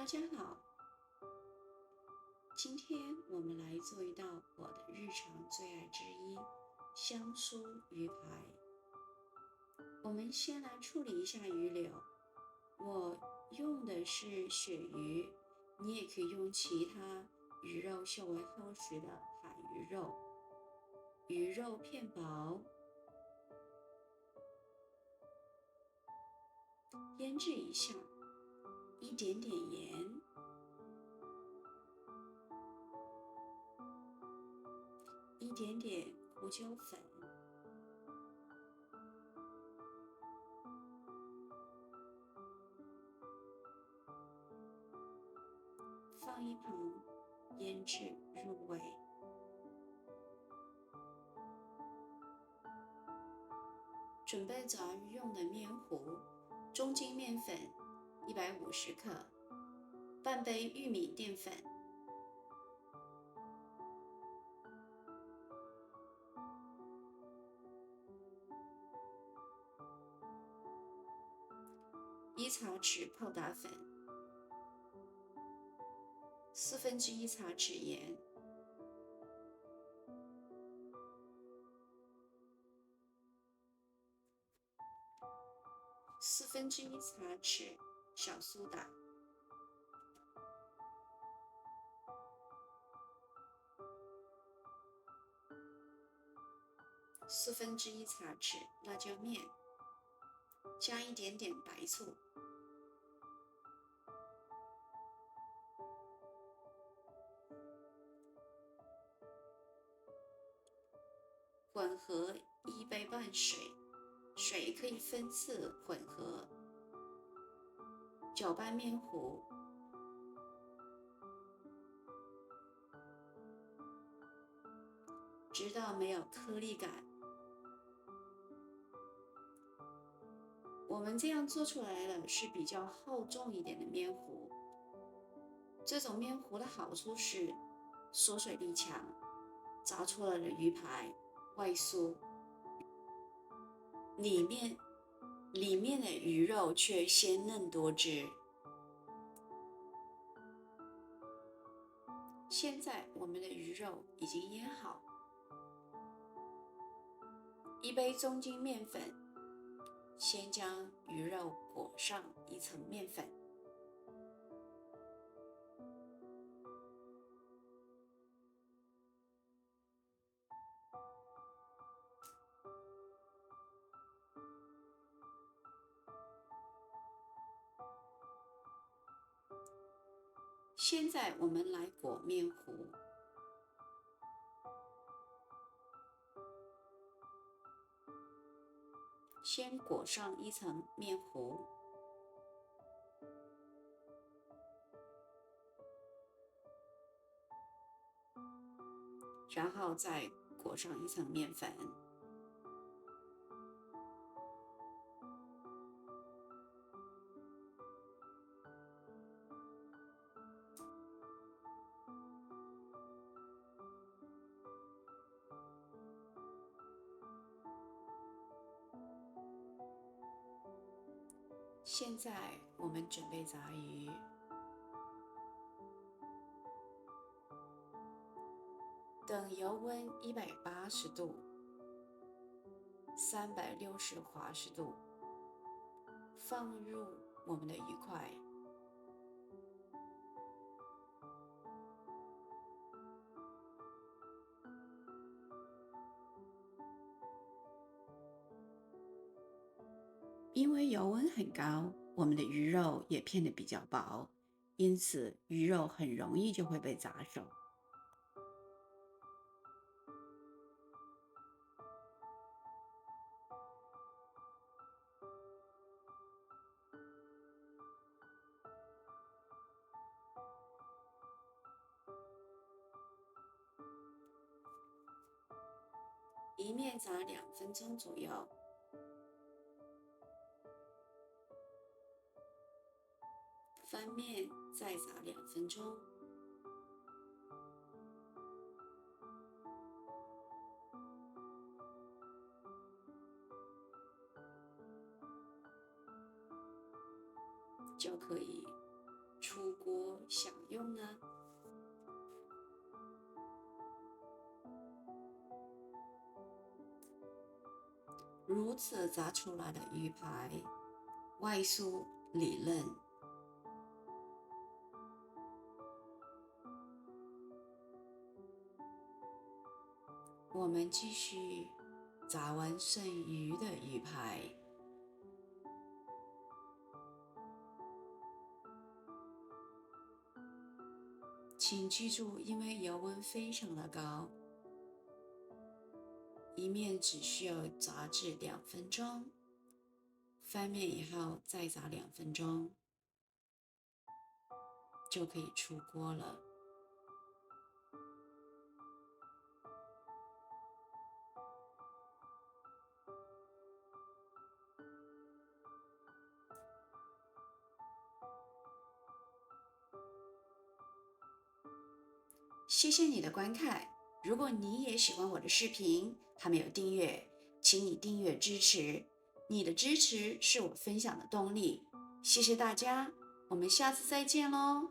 家好，今天我们来做一道我的日常最爱之一——香酥鱼排。我们先来处理一下鱼柳，我用的是鳕鱼，你也可以用其他鱼肉纤维厚实的海鱼肉。鱼肉片薄，腌制一下，一点点盐，一点点胡椒粉，放一旁腌制入味。准备炸鱼用的面糊：中筋面粉150克，半杯玉米淀粉，1茶匙泡打粉，1/4茶匙盐，1/4茶匙小苏打，1/4茶匙辣椒面，加一点点白醋，混合1杯半水，水可以分次混合，搅拌面糊，直到没有颗粒感。我们这样做出来了是比较厚重一点的面糊。这种面糊的好处是缩水力强，炸出来的鱼排外酥，里面的鱼肉却鲜嫩多汁。现在我们的鱼肉已经腌好，1杯中筋面粉，先将鱼肉裹上一层面粉，现在我们来裹面糊，先裹上一层面糊，然后再裹上一层面粉，现在我们准备炸鱼，等油温180度、360华氏度，放入我们的鱼块，因为油温很高，我们的鱼肉也片得比较薄，因此鱼肉很容易就会被炸熟。一面炸2分钟左右，翻面再炸2分钟，就可以出锅。享用呢？如此炸出来的鱼排，外酥里嫩。我们继续炸完剩余的鱼排。请记住，因为油温非常的高，一面只需要炸至2分钟，翻面以后再炸2分钟，就可以出锅了。谢谢你的观看，如果你也喜欢我的视频，还没有订阅，请你订阅支持，你的支持是我分享的动力。谢谢大家，我们下次再见咯。